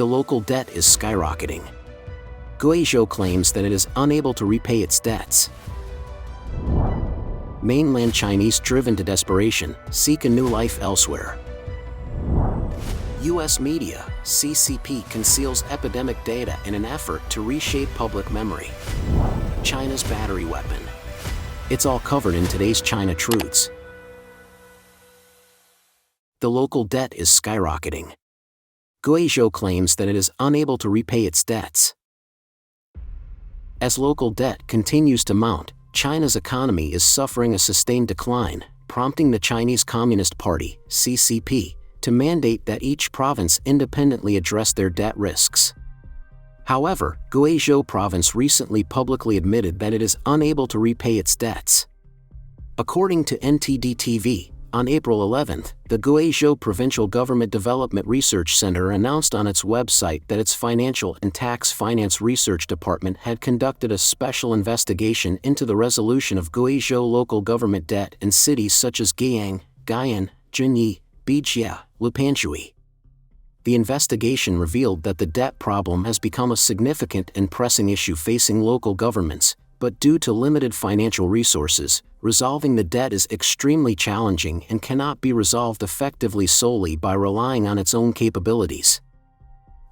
The local debt is skyrocketing. Guizhou claims that it is unable to repay its debts. Mainland Chinese driven to desperation, seek a new life elsewhere. U.S. media, CCP conceals epidemic data in an effort to reshape public memory. China's battery weapon. It's all covered in today's China Truths. The local debt is skyrocketing. Guizhou claims that it is unable to repay its debts. As local debt continues to mount, China's economy is suffering a sustained decline, prompting the Chinese Communist Party, CCP, to mandate that each province independently address their debt risks. However, Guizhou province recently publicly admitted that it is unable to repay its debts. According to NTD-TV, on April 11, the Guizhou Provincial Government Development Research Center announced on its website that its Financial and Tax Finance Research Department had conducted a special investigation into the resolution of Guizhou local government debt in cities such as Guiyang, Guiyan, Junyi, Bijie, Lupanshui. The investigation revealed that the debt problem has become a significant and pressing issue facing local governments, but due to limited financial resources, resolving the debt is extremely challenging and cannot be resolved effectively solely by relying on its own capabilities.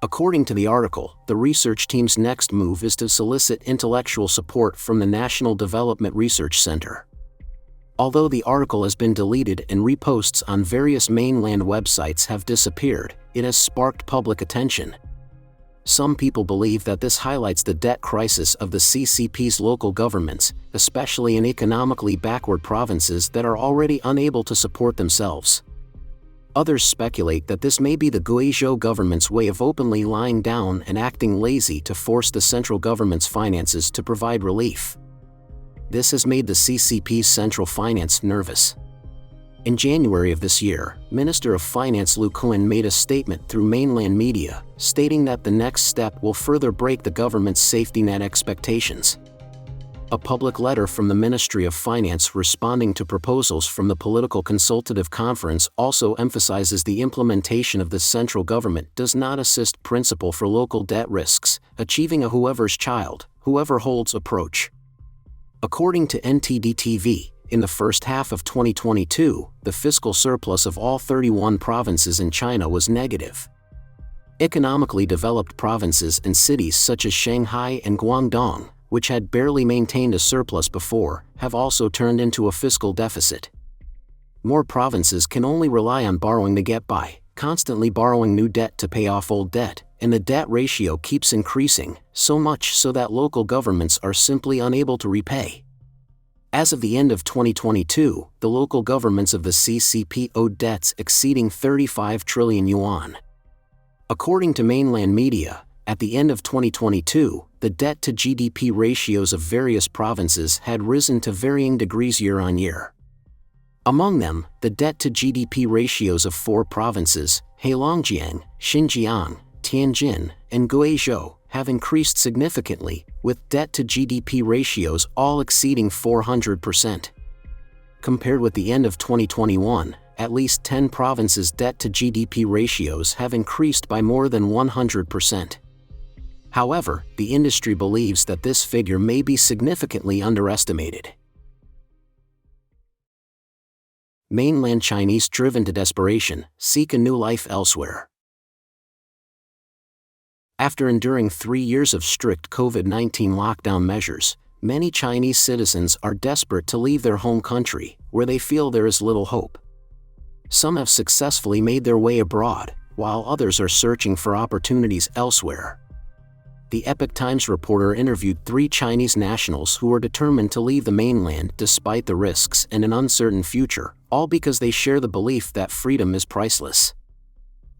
According to the article, the research team's next move is to solicit intellectual support from the National Development Research Center. Although the article has been deleted and reposts on various mainland websites have disappeared, it has sparked public attention. Some people believe that this highlights the debt crisis of the CCP's local governments, especially in economically backward provinces that are already unable to support themselves. Others speculate that this may be the Guizhou government's way of openly lying down and acting lazy to force the central government's finances to provide relief. This has made the CCP's central finance nervous. In January of this year, Minister of Finance Lu Qin made a statement through mainland media, stating that the next step will further break the government's safety net expectations. A public letter from the Ministry of Finance responding to proposals from the Political Consultative Conference also emphasizes the implementation of the central government does not assist principle for local debt risks, achieving a whoever's child, whoever holds approach. According to NTD-TV, in the first half of 2022, the fiscal surplus of all 31 provinces in China was negative. Economically developed provinces and cities such as Shanghai and Guangdong, which had barely maintained a surplus before, have also turned into a fiscal deficit. More provinces can only rely on borrowing to get by, constantly borrowing new debt to pay off old debt, and the debt ratio keeps increasing, so much so that local governments are simply unable to repay. As of the end of 2022, the local governments of the CCP owed debts exceeding 35 trillion yuan. According to mainland media, at the end of 2022, the debt-to-GDP ratios of various provinces had risen to varying degrees year on year. Among them, the debt-to-GDP ratios of 4 provinces, Heilongjiang, Xinjiang, Tianjin, and Guizhou, have increased significantly, with debt-to-GDP ratios all exceeding 400%. Compared with the end of 2021, at least 10 provinces' debt-to-GDP ratios have increased by more than 100%. However, the industry believes that this figure may be significantly underestimated. Mainland Chinese driven to desperation, seek a new life elsewhere. After enduring 3 years of strict COVID-19 lockdown measures, many Chinese citizens are desperate to leave their home country, where they feel there is little hope. Some have successfully made their way abroad, while others are searching for opportunities elsewhere. The Epoch Times reporter interviewed 3 Chinese nationals who were determined to leave the mainland despite the risks and an uncertain future, all because they share the belief that freedom is priceless.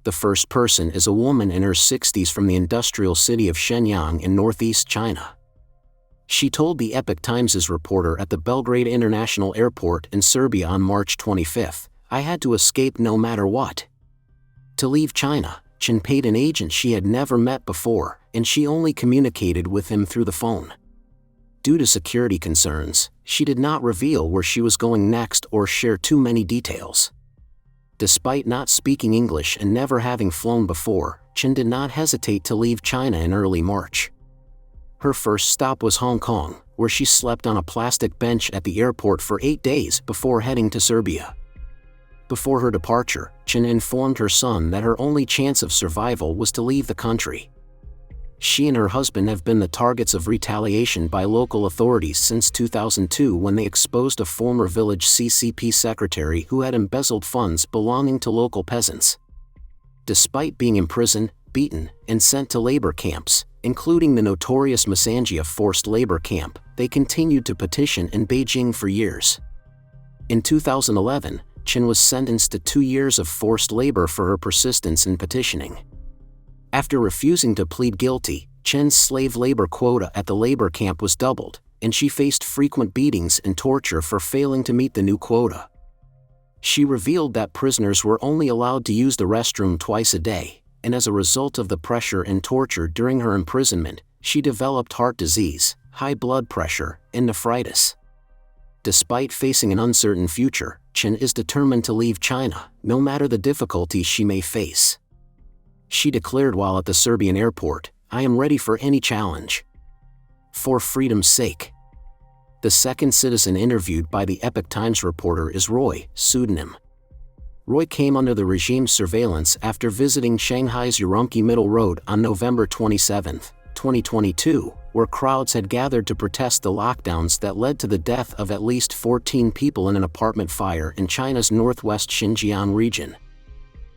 The first person is a woman in her 60s from the industrial city of Shenyang in northeast China. She told the Epoch Times' reporter at the Belgrade International Airport in Serbia on March 25, "I had to escape no matter what." To leave China, Chen paid an agent she had never met before, and she only communicated with him through the phone. Due to security concerns, she did not reveal where she was going next or share too many details. Despite not speaking English and never having flown before, Chen did not hesitate to leave China in early March. Her first stop was Hong Kong, where she slept on a plastic bench at the airport for 8 days before heading to Serbia. Before her departure, Chen informed her son that her only chance of survival was to leave the country. She and her husband have been the targets of retaliation by local authorities since 2002 when they exposed a former village CCP secretary who had embezzled funds belonging to local peasants. Despite being imprisoned, beaten, and sent to labor camps, including the notorious Masanjia forced labor camp, they continued to petition in Beijing for years. In 2011, Chen was sentenced to 2 years of forced labor for her persistence in petitioning. After refusing to plead guilty, Chen's slave labor quota at the labor camp was doubled, and she faced frequent beatings and torture for failing to meet the new quota. She revealed that prisoners were only allowed to use the restroom twice a day, and as a result of the pressure and torture during her imprisonment, she developed heart disease, high blood pressure, and nephritis. Despite facing an uncertain future, Chen is determined to leave China, no matter the difficulties she may face. She declared while at the Serbian airport, "I am ready for any challenge. For freedom's sake." The second citizen interviewed by the Epoch Times reporter is Roy, pseudonym. Roy came under the regime's surveillance after visiting Shanghai's Urumqi Middle Road on November 27, 2022, where crowds had gathered to protest the lockdowns that led to the death of at least 14 people in an apartment fire in China's northwest Xinjiang region.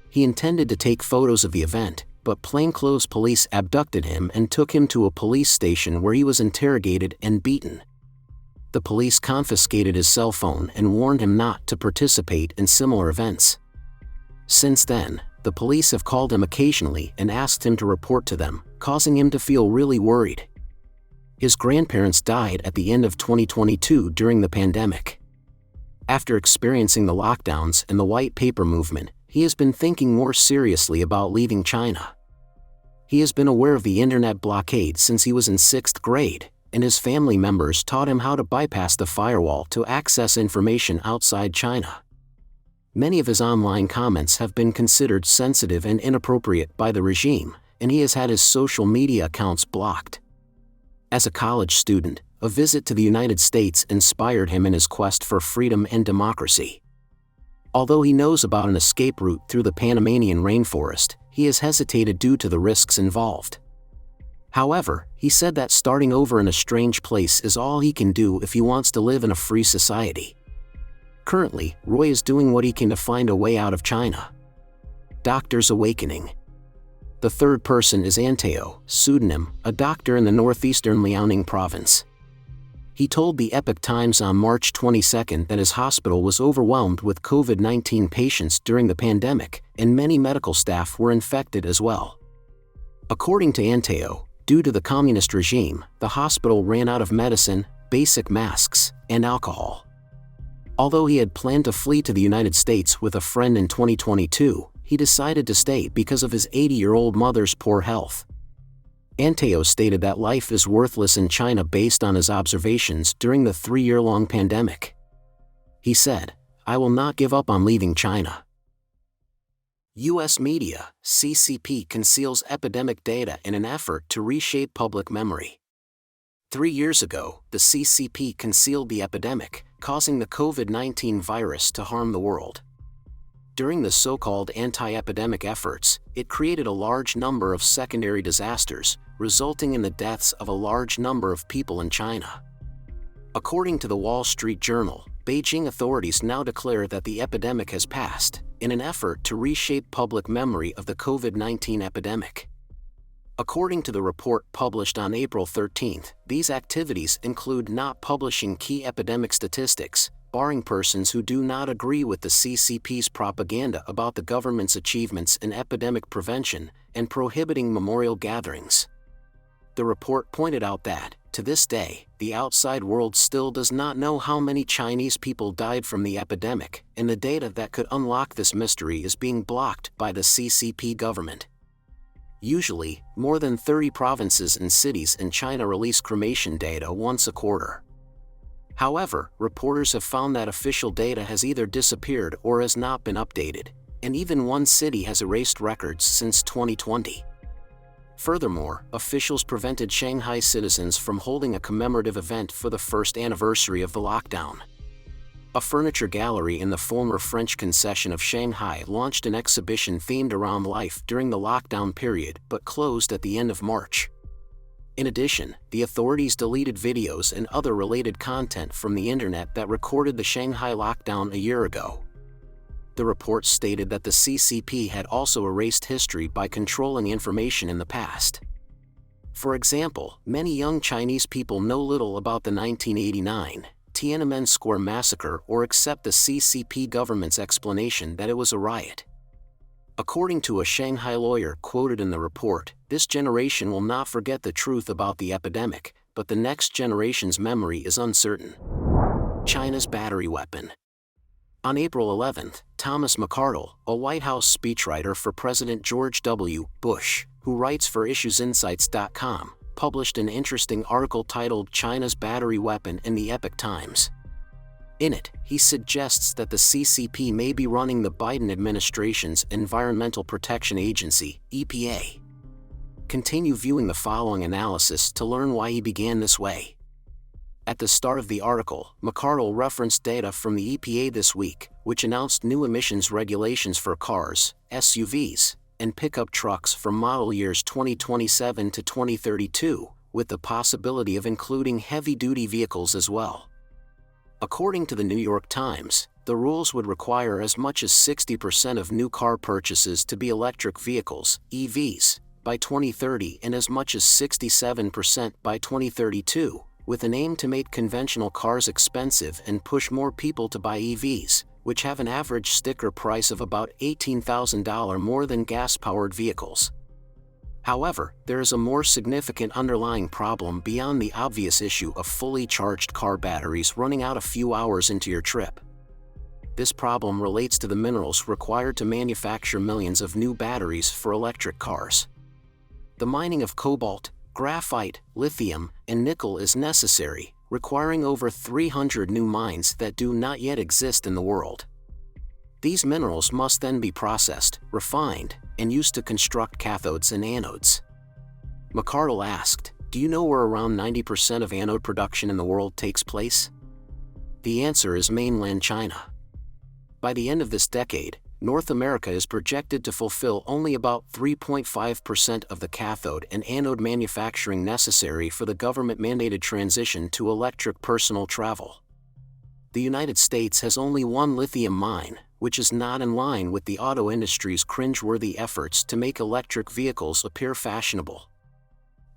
He intended to take photos of the event, but plainclothes police abducted him and took him to a police station where he was interrogated and beaten. The police confiscated his cell phone and warned him not to participate in similar events. Since then, the police have called him occasionally and asked him to report to them, causing him to feel really worried. His grandparents died at the end of 2022 during the pandemic. After experiencing the lockdowns and the white paper movement, he has been thinking more seriously about leaving China. He has been aware of the internet blockade since he was in 6th grade, and his family members taught him how to bypass the firewall to access information outside China. Many of his online comments have been considered sensitive and inappropriate by the regime, and he has had his social media accounts blocked. As a college student, a visit to the United States inspired him in his quest for freedom and democracy. Although he knows about an escape route through the Panamanian rainforest, he has hesitated due to the risks involved. However, he said that starting over in a strange place is all he can do if he wants to live in a free society. Currently, Roy is doing what he can to find a way out of China. Doctor's awakening. The third person is Anteo, pseudonym, a doctor in the northeastern Liaoning province. He told the Epoch Times on March 22 that his hospital was overwhelmed with COVID-19 patients during the pandemic, and many medical staff were infected as well. According to Anteo, due to the communist regime, the hospital ran out of medicine, basic masks, and alcohol. Although he had planned to flee to the United States with a friend in 2022, he decided to stay because of his 80-year-old mother's poor health. Anteo stated that life is worthless in China based on his observations during the 3-year-long pandemic. He said, "I will not give up on leaving China." U.S. media, CCP conceals epidemic data in an effort to reshape public memory. 3 years ago, the CCP concealed the epidemic, causing the COVID-19 virus to harm the world. During the so-called anti-epidemic efforts, it created a large number of secondary disasters, resulting in the deaths of a large number of people in China. According to the Wall Street Journal, Beijing authorities now declare that the epidemic has passed, in an effort to reshape public memory of the COVID-19 epidemic. According to the report published on April 13, these activities include not publishing key epidemic statistics, barring persons who do not agree with the CCP's propaganda about the government's achievements in epidemic prevention, and prohibiting memorial gatherings. The report pointed out that, to this day, the outside world still does not know how many Chinese people died from the epidemic, and the data that could unlock this mystery is being blocked by the CCP government. Usually, more than 30 provinces and cities in China release cremation data once a quarter. However, reporters have found that official data has either disappeared or has not been updated, and even one city has erased records since 2020. Furthermore, officials prevented Shanghai citizens from holding a commemorative event for the first anniversary of the lockdown. A furniture gallery in the former French concession of Shanghai launched an exhibition themed around life during the lockdown period but closed at the end of March. In addition, the authorities deleted videos and other related content from the internet that recorded the Shanghai lockdown a year ago. The report stated that the CCP had also erased history by controlling information in the past. For example, many young Chinese people know little about the 1989 Tiananmen Square massacre or accept the CCP government's explanation that it was a riot. According to a Shanghai lawyer quoted in the report, this generation will not forget the truth about the epidemic, but the next generation's memory is uncertain. China's battery weapon. On April 11, Thomas McArdle, a White House speechwriter for President George W. Bush, who writes for IssuesInsights.com, published an interesting article titled China's Battery Weapon in the Epoch Times. In it, he suggests that the CCP may be running the Biden administration's Environmental Protection Agency, EPA. Continue viewing the following analysis to learn why he began this way. At the start of the article, McArdle referenced data from the EPA this week, which announced new emissions regulations for cars, SUVs, and pickup trucks from model years 2027 to 2032, with the possibility of including heavy-duty vehicles as well. According to the New York Times, the rules would require as much as 60% of new car purchases to be electric vehicles, EVs, by 2030 and as much as 67% by 2032, with an aim to make conventional cars expensive and push more people to buy EVs, which have an average sticker price of about $18,000 more than gas-powered vehicles. However, there is a more significant underlying problem beyond the obvious issue of fully charged car batteries running out a few hours into your trip. This problem relates to the minerals required to manufacture millions of new batteries for electric cars. The mining of cobalt, graphite, lithium, and nickel is necessary, requiring over 300 new mines that do not yet exist in the world. These minerals must then be processed, refined, and used to construct cathodes and anodes. McArdle asked, "Do you know where around 90% of anode production in the world takes place?" The answer is mainland China. By the end of this decade, North America is projected to fulfill only about 3.5% of the cathode and anode manufacturing necessary for the government-mandated transition to electric personal travel. The United States has only one lithium mine, which is not in line with the auto industry's cringeworthy efforts to make electric vehicles appear fashionable.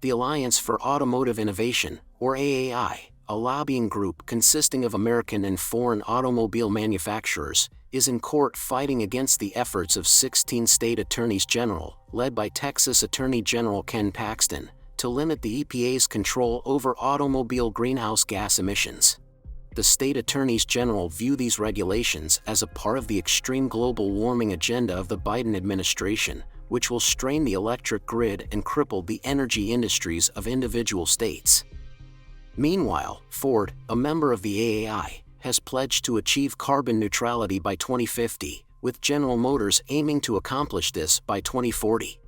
The Alliance for Automotive Innovation, or AAI, a lobbying group consisting of American and foreign automobile manufacturers, is in court fighting against the efforts of 16 state attorneys general, led by Texas Attorney General Ken Paxton, to limit the EPA's control over automobile greenhouse gas emissions. The state attorneys general view these regulations as a part of the extreme global warming agenda of the Biden administration, which will strain the electric grid and cripple the energy industries of individual states. Meanwhile, Ford, a member of the AAI, has pledged to achieve carbon neutrality by 2050, with General Motors aiming to accomplish this by 2040.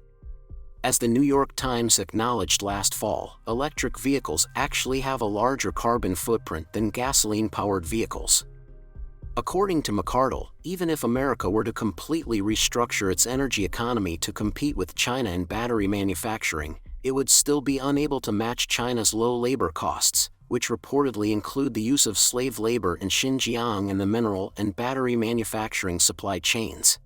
As the New York Times acknowledged last fall, electric vehicles actually have a larger carbon footprint than gasoline-powered vehicles. According to McArdle, even if America were to completely restructure its energy economy to compete with China in battery manufacturing, it would still be unable to match China's low labor costs, which reportedly include the use of slave labor in Xinjiang and the mineral and battery manufacturing supply chains.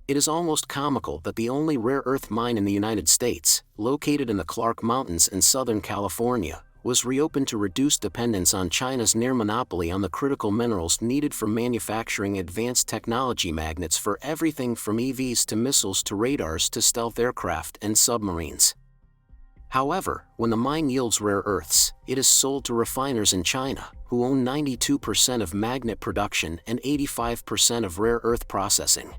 It is almost comical that the only rare earth mine in the United States, located in the Clark Mountains in Southern California, was reopened to reduce dependence on China's near monopoly on the critical minerals needed for manufacturing advanced technology magnets for everything from EVs to missiles to radars to stealth aircraft and submarines. However, when the mine yields rare earths, it is sold to refiners in China, who own 92% of magnet production and 85% of rare earth processing.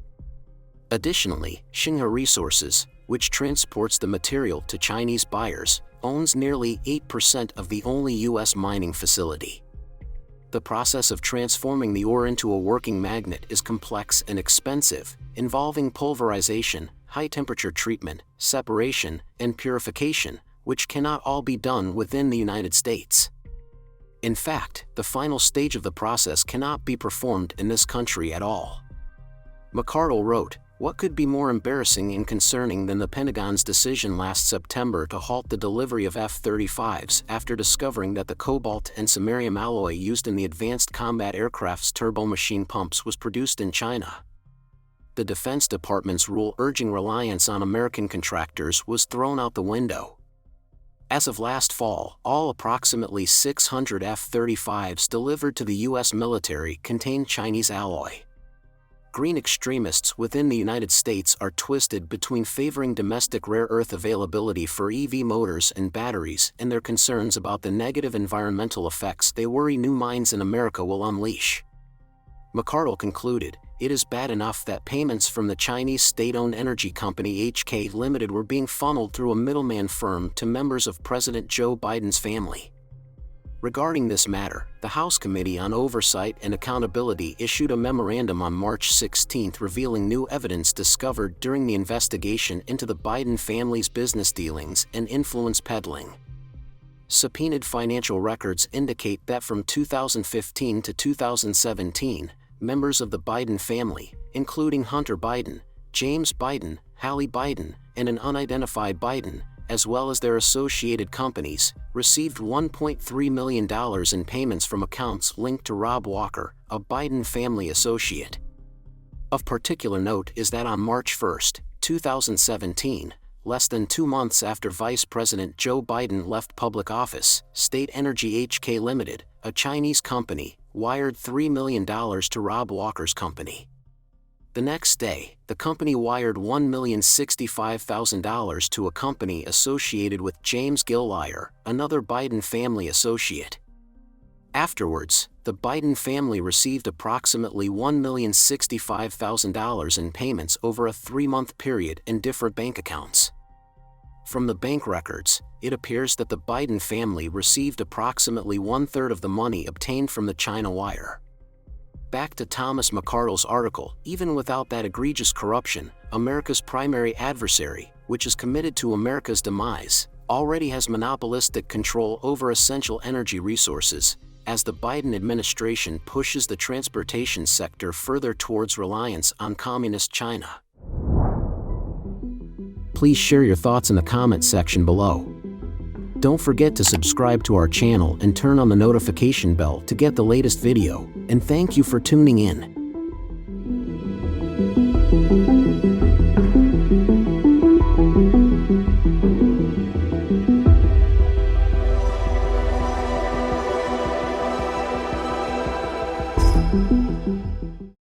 Additionally, Xinhe Resources, which transports the material to Chinese buyers, owns nearly 8% of the only U.S. mining facility. The process of transforming the ore into a working magnet is complex and expensive, involving pulverization, high-temperature treatment, separation, and purification, which cannot all be done within the United States. In fact, the final stage of the process cannot be performed in this country at all. McArdle wrote, "What could be more embarrassing and concerning than the Pentagon's decision last September to halt the delivery of F-35s after discovering that the cobalt and samarium alloy used in the advanced combat aircraft's turbomachine pumps was produced in China?" The Defense Department's rule urging reliance on American contractors was thrown out the window. As of last fall, all approximately 600 F-35s delivered to the U.S. military contained Chinese alloy. Green extremists within the United States are twisted between favoring domestic rare earth availability for EV motors and batteries and their concerns about the negative environmental effects they worry new mines in America will unleash. McArdle concluded, "It is bad enough that payments from the Chinese state-owned energy company HK Limited were being funneled through a middleman firm to members of President Joe Biden's family." Regarding this matter, the House Committee on Oversight and Accountability issued a memorandum on March 16 revealing new evidence discovered during the investigation into the Biden family's business dealings and influence peddling. Subpoenaed financial records indicate that from 2015 to 2017, members of the Biden family, including Hunter Biden, James Biden, Hallie Biden, and an unidentified Biden, as well as their associated companies, received $1.3 million in payments from accounts linked to Rob Walker, a Biden family associate. Of particular note is that on March 1, 2017, less than 2 months after Vice President Joe Biden left public office, State Energy HK Limited, a Chinese company, wired $3 million to Rob Walker's company. The next day, the company wired $1,065,000 to a company associated with James Gilliar, another Biden family associate. Afterwards, the Biden family received approximately $1,065,000 in payments over a 3-month period in different bank accounts. From the bank records, it appears that the Biden family received approximately 1/3 of the money obtained from the China wire. Back to Thomas McArdle's article, even without that egregious corruption, America's primary adversary, which is committed to America's demise, already has monopolistic control over essential energy resources, as the Biden administration pushes the transportation sector further towards reliance on communist China. Please share your thoughts in the comment section below. Don't forget to subscribe to our channel and turn on the notification bell to get the latest video, and thank you for tuning in.